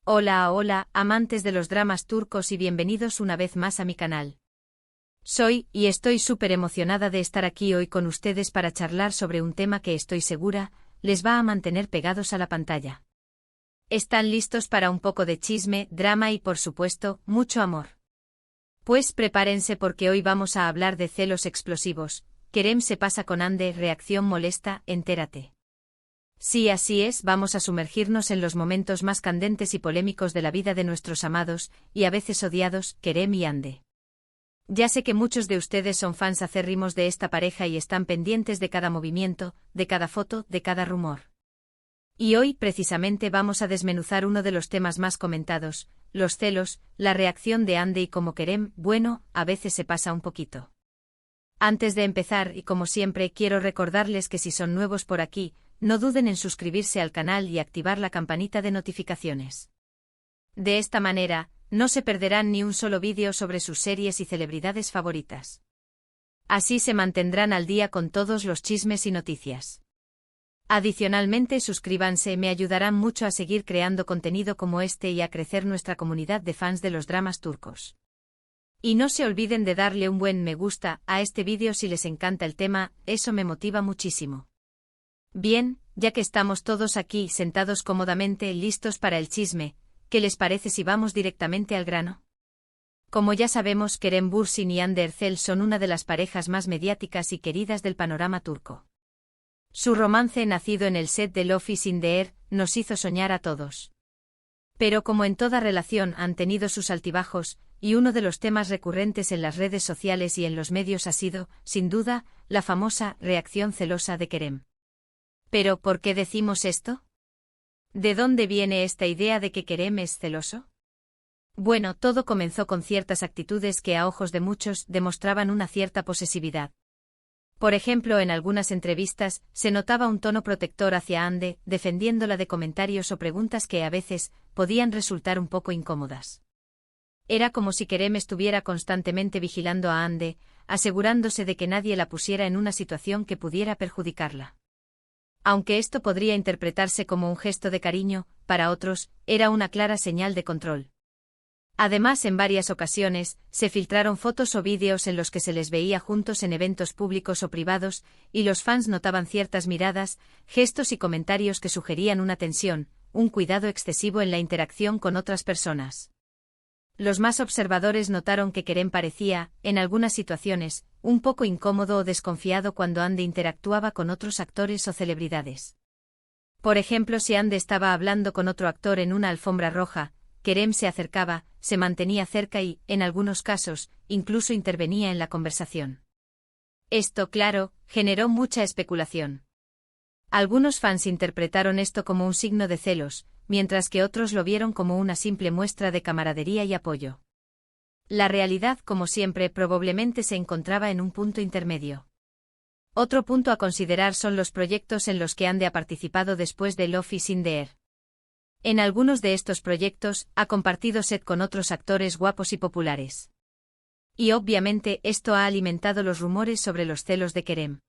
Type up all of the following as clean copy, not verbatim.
Hola, hola, amantes de los dramas turcos y bienvenidos una vez más a mi canal. Y estoy súper emocionada de estar aquí hoy con ustedes para charlar sobre un tema que estoy segura, les va a mantener pegados a la pantalla. ¿Están listos para un poco de chisme, drama y por supuesto, mucho amor? Pues prepárense porque hoy vamos a hablar de celos explosivos. Kerem se pasa con Hande, reacción molesta, entérate. Sí, así es, vamos a sumergirnos en los momentos más candentes y polémicos de la vida de nuestros amados, y a veces odiados, Kerem y Hande. Ya sé que muchos de ustedes son fans acérrimos de esta pareja y están pendientes de cada movimiento, de cada foto, de cada rumor. Y hoy, precisamente, vamos a desmenuzar uno de los temas más comentados, los celos, la reacción de Hande y cómo Kerem, bueno, a veces se pasa un poquito. Antes de empezar, y como siempre, quiero recordarles que si son nuevos por aquí, no duden en suscribirse al canal y activar la campanita de notificaciones. De esta manera, no se perderán ni un solo vídeo sobre sus series y celebridades favoritas. Así se mantendrán al día con todos los chismes y noticias. Adicionalmente, suscríbanse, me ayudarán mucho a seguir creando contenido como este y a crecer nuestra comunidad de fans de los dramas turcos. Y no se olviden de darle un buen me gusta a este vídeo si les encanta el tema, eso me motiva muchísimo. Bien, ya que estamos todos aquí sentados cómodamente listos para el chisme, ¿qué les parece si vamos directamente al grano? Como ya sabemos, Kerem Bürsin y Hande Erçel son una de las parejas más mediáticas y queridas del panorama turco. Su romance, nacido en el set de Love is in the Air, nos hizo soñar a todos. Pero como en toda relación han tenido sus altibajos, y uno de los temas recurrentes en las redes sociales y en los medios ha sido, sin duda, la famosa reacción celosa de Kerem. ¿Pero por qué decimos esto? ¿De dónde viene esta idea de que Kerem es celoso? Bueno, todo comenzó con ciertas actitudes que a ojos de muchos demostraban una cierta posesividad. Por ejemplo, en algunas entrevistas, se notaba un tono protector hacia Hande, defendiéndola de comentarios o preguntas que a veces podían resultar un poco incómodas. Era como si Kerem estuviera constantemente vigilando a Hande, asegurándose de que nadie la pusiera en una situación que pudiera perjudicarla. Aunque esto podría interpretarse como un gesto de cariño, para otros, era una clara señal de control. Además, en varias ocasiones, se filtraron fotos o vídeos en los que se les veía juntos en eventos públicos o privados, y los fans notaban ciertas miradas, gestos y comentarios que sugerían una tensión, un cuidado excesivo en la interacción con otras personas. Los más observadores notaron que Kerem parecía, en algunas situaciones, un poco incómodo o desconfiado cuando Hande interactuaba con otros actores o celebridades. Por ejemplo, si Hande estaba hablando con otro actor en una alfombra roja, Kerem se acercaba, se mantenía cerca y, en algunos casos, incluso intervenía en la conversación. Esto, claro, generó mucha especulación. Algunos fans interpretaron esto como un signo de celos, mientras que otros lo vieron como una simple muestra de camaradería y apoyo. La realidad, como siempre, probablemente se encontraba en un punto intermedio. Otro punto a considerar son los proyectos en los que Hande ha participado después de Love is in the Air. En algunos de estos proyectos, ha compartido set con otros actores guapos y populares. Y obviamente esto ha alimentado los rumores sobre los celos de Kerem.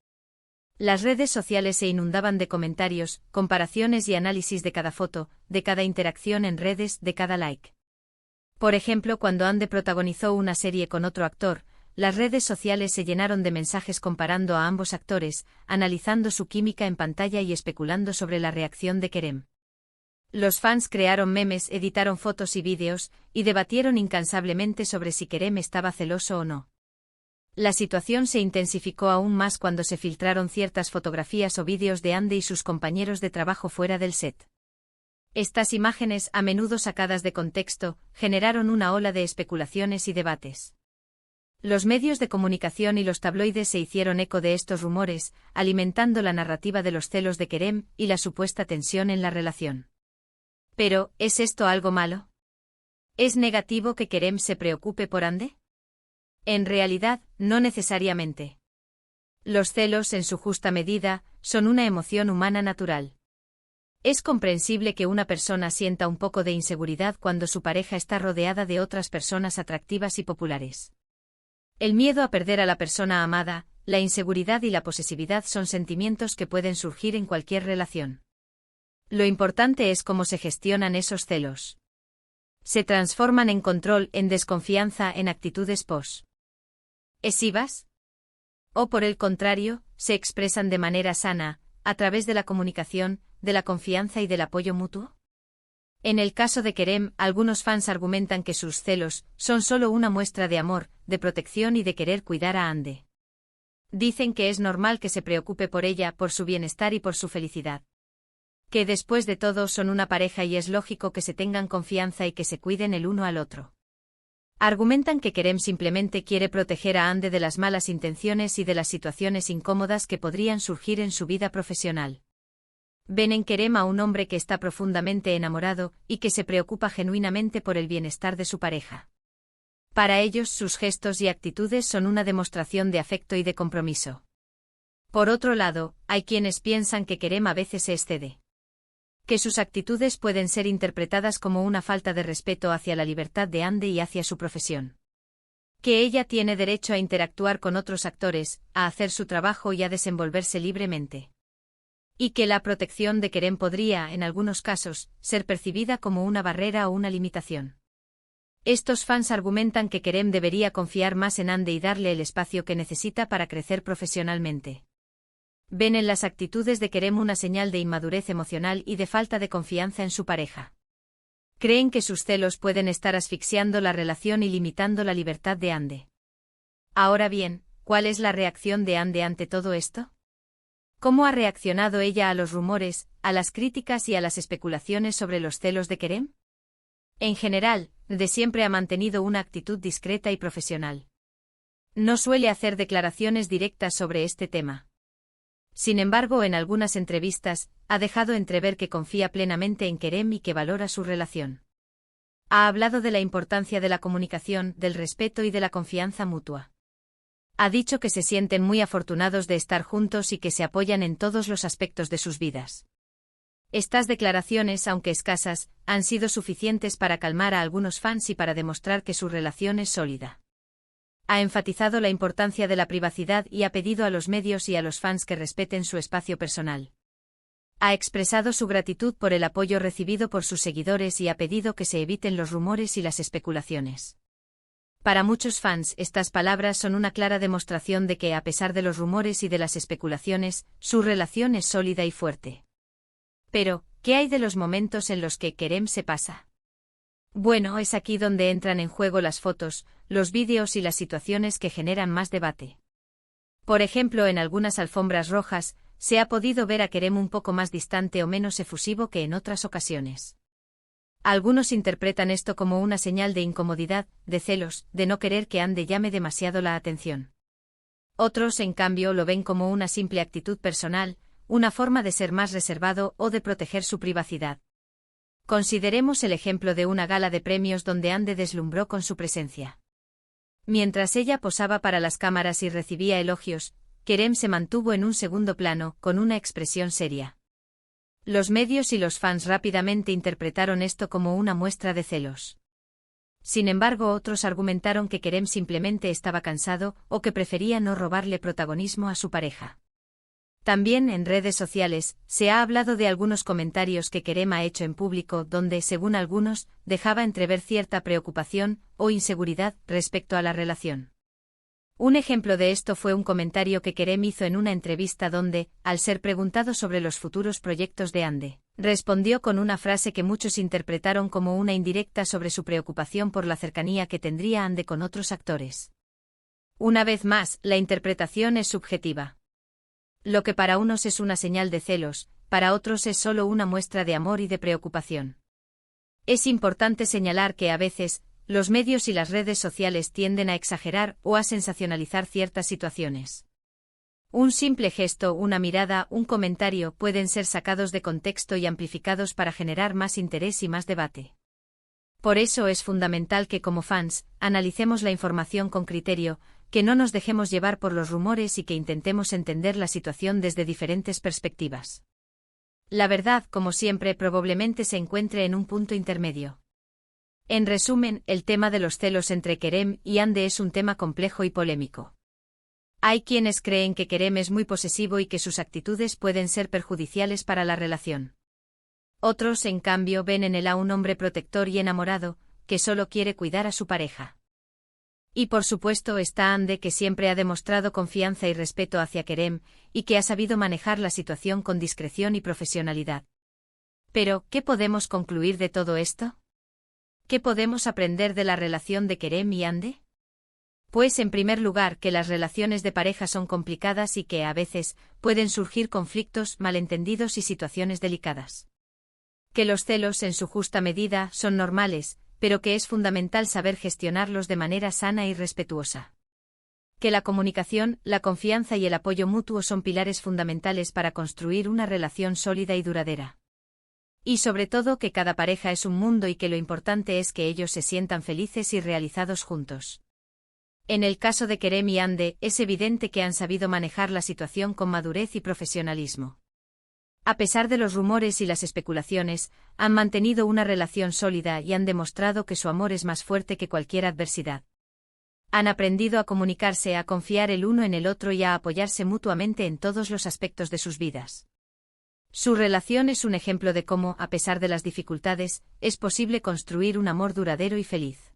Las redes sociales se inundaban de comentarios, comparaciones y análisis de cada foto, de cada interacción en redes, de cada like. Por ejemplo, cuando Hande protagonizó una serie con otro actor, las redes sociales se llenaron de mensajes comparando a ambos actores, analizando su química en pantalla y especulando sobre la reacción de Kerem. Los fans crearon memes, editaron fotos y vídeos, y debatieron incansablemente sobre si Kerem estaba celoso o no. La situación se intensificó aún más cuando se filtraron ciertas fotografías o vídeos de Hande y sus compañeros de trabajo fuera del set. Estas imágenes, a menudo sacadas de contexto, generaron una ola de especulaciones y debates. Los medios de comunicación y los tabloides se hicieron eco de estos rumores, alimentando la narrativa de los celos de Kerem y la supuesta tensión en la relación. Pero, ¿es esto algo malo? ¿Es negativo que Kerem se preocupe por Hande? En realidad, no necesariamente. Los celos, en su justa medida, son una emoción humana natural. Es comprensible que una persona sienta un poco de inseguridad cuando su pareja está rodeada de otras personas atractivas y populares. El miedo a perder a la persona amada, la inseguridad y la posesividad son sentimientos que pueden surgir en cualquier relación. Lo importante es cómo se gestionan esos celos. se transforman en control, en desconfianza, en actitudes posesivas. O por el contrario, se expresan de manera sana, a través de la comunicación, de la confianza y del apoyo mutuo. En el caso de Kerem, algunos fans argumentan que sus celos son solo una muestra de amor, de protección y de querer cuidar a Hande. Dicen que es normal que se preocupe por ella, por su bienestar y por su felicidad. Que después de todo son una pareja y es lógico que se tengan confianza y que se cuiden el uno al otro. Argumentan que Kerem simplemente quiere proteger a Hande de las malas intenciones y de las situaciones incómodas que podrían surgir en su vida profesional. Ven en Kerem a un hombre que está profundamente enamorado y que se preocupa genuinamente por el bienestar de su pareja. Para ellos, sus gestos y actitudes son una demostración de afecto y de compromiso. Por otro lado, hay quienes piensan que Kerem a veces se excede. Que sus actitudes pueden ser interpretadas como una falta de respeto hacia la libertad de Hande y hacia su profesión. Que ella tiene derecho a interactuar con otros actores, a hacer su trabajo y a desenvolverse libremente. Y que la protección de Kerem podría, en algunos casos, ser percibida como una barrera o una limitación. Estos fans argumentan que Kerem debería confiar más en Hande y darle el espacio que necesita para crecer profesionalmente. Ven en las actitudes de Kerem una señal de inmadurez emocional y de falta de confianza en su pareja. Creen que sus celos pueden estar asfixiando la relación y limitando la libertad de Hande. Ahora bien, ¿cuál es la reacción de Hande ante todo esto? ¿Cómo ha reaccionado ella a los rumores, a las críticas y a las especulaciones sobre los celos de Kerem? En general, de siempre ha mantenido una actitud discreta y profesional. No suele hacer declaraciones directas sobre este tema. Sin embargo, en algunas entrevistas, ha dejado entrever que confía plenamente en Kerem y que valora su relación. Ha hablado de la importancia de la comunicación, del respeto y de la confianza mutua. Ha dicho que se sienten muy afortunados de estar juntos y que se apoyan en todos los aspectos de sus vidas. Estas declaraciones, aunque escasas, han sido suficientes para calmar a algunos fans y para demostrar que su relación es sólida. Ha enfatizado la importancia de la privacidad y ha pedido a los medios y a los fans que respeten su espacio personal. Ha expresado su gratitud por el apoyo recibido por sus seguidores y ha pedido que se eviten los rumores y las especulaciones. Para muchos fans, estas palabras son una clara demostración de que, a pesar de los rumores y de las especulaciones, su relación es sólida y fuerte. Pero, ¿qué hay de los momentos en los que Kerem se pasa? Bueno, es aquí donde entran en juego las fotos, los vídeos y las situaciones que generan más debate. Por ejemplo, en algunas alfombras rojas, se ha podido ver a Kerem un poco más distante o menos efusivo que en otras ocasiones. Algunos interpretan esto como una señal de incomodidad, de celos, de no querer que Hande llame demasiado la atención. Otros, en cambio, lo ven como una simple actitud personal, una forma de ser más reservado o de proteger su privacidad. Consideremos el ejemplo de una gala de premios donde Hande deslumbró con su presencia. Mientras ella posaba para las cámaras y recibía elogios, Kerem se mantuvo en un segundo plano, con una expresión seria. Los medios y los fans rápidamente interpretaron esto como una muestra de celos. Sin embargo, otros argumentaron que Kerem simplemente estaba cansado o que prefería no robarle protagonismo a su pareja. También en redes sociales, se ha hablado de algunos comentarios que Kerem ha hecho en público donde, según algunos, dejaba entrever cierta preocupación o inseguridad respecto a la relación. Un ejemplo de esto fue un comentario que Kerem hizo en una entrevista donde, al ser preguntado sobre los futuros proyectos de Hande, respondió con una frase que muchos interpretaron como una indirecta sobre su preocupación por la cercanía que tendría Hande con otros actores. Una vez más, la interpretación es subjetiva. Lo que para unos es una señal de celos, para otros es solo una muestra de amor y de preocupación. Es importante señalar que a veces, los medios y las redes sociales tienden a exagerar o a sensacionalizar ciertas situaciones. Un simple gesto, una mirada, un comentario pueden ser sacados de contexto y amplificados para generar más interés y más debate. Por eso es fundamental que como fans, analicemos la información con criterio, que no nos dejemos llevar por los rumores y que intentemos entender la situación desde diferentes perspectivas. La verdad, como siempre, probablemente se encuentre en un punto intermedio. En resumen, el tema de los celos entre Kerem y Hande es un tema complejo y polémico. Hay quienes creen que Kerem es muy posesivo y que sus actitudes pueden ser perjudiciales para la relación. Otros, en cambio, ven en él a un hombre protector y enamorado, que solo quiere cuidar a su pareja. Y por supuesto está Ande, que siempre ha demostrado confianza y respeto hacia Kerem, y que ha sabido manejar la situación con discreción y profesionalidad. Pero, ¿qué podemos concluir de todo esto? ¿Qué podemos aprender de la relación de Kerem y Ande? Pues en primer lugar que las relaciones de pareja son complicadas y que, a veces, pueden surgir conflictos, malentendidos y situaciones delicadas. Que los celos en su justa medida son normales, pero que es fundamental saber gestionarlos de manera sana y respetuosa. Que la comunicación, la confianza y el apoyo mutuo son pilares fundamentales para construir una relación sólida y duradera. Y sobre todo que cada pareja es un mundo y que lo importante es que ellos se sientan felices y realizados juntos. En el caso de Kerem y Ande, es evidente que han sabido manejar la situación con madurez y profesionalismo. A pesar de los rumores y las especulaciones, han mantenido una relación sólida y han demostrado que su amor es más fuerte que cualquier adversidad. Han aprendido a comunicarse, a confiar el uno en el otro y a apoyarse mutuamente en todos los aspectos de sus vidas. Su relación es un ejemplo de cómo, a pesar de las dificultades, es posible construir un amor duradero y feliz.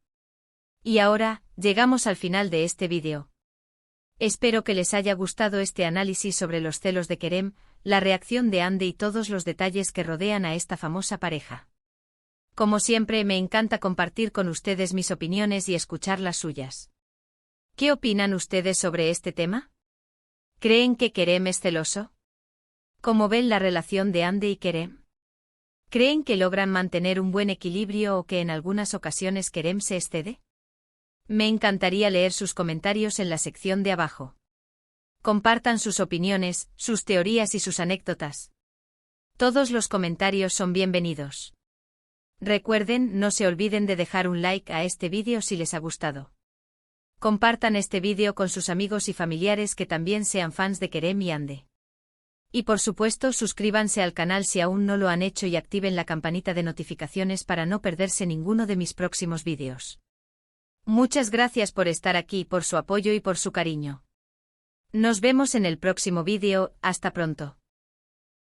Y ahora, llegamos al final de este vídeo. Espero que les haya gustado este análisis sobre los celos de Kerem, la reacción de Ande y todos los detalles que rodean a esta famosa pareja. Como siempre, me encanta compartir con ustedes mis opiniones y escuchar las suyas. ¿Qué opinan ustedes sobre este tema? ¿Creen que Kerem es celoso? ¿Cómo ven la relación de Ande y Kerem? ¿Creen que logran mantener un buen equilibrio o que en algunas ocasiones Kerem se excede? Me encantaría leer sus comentarios en la sección de abajo. Compartan sus opiniones, sus teorías y sus anécdotas. Todos los comentarios son bienvenidos. Recuerden, no se olviden de dejar un like a este vídeo si les ha gustado. Compartan este vídeo con sus amigos y familiares que también sean fans de Kerem y Ande. Y por supuesto, suscríbanse al canal si aún no lo han hecho y activen la campanita de notificaciones para no perderse ninguno de mis próximos vídeos. Muchas gracias por estar aquí, por su apoyo y por su cariño. Nos vemos en el próximo vídeo, hasta pronto.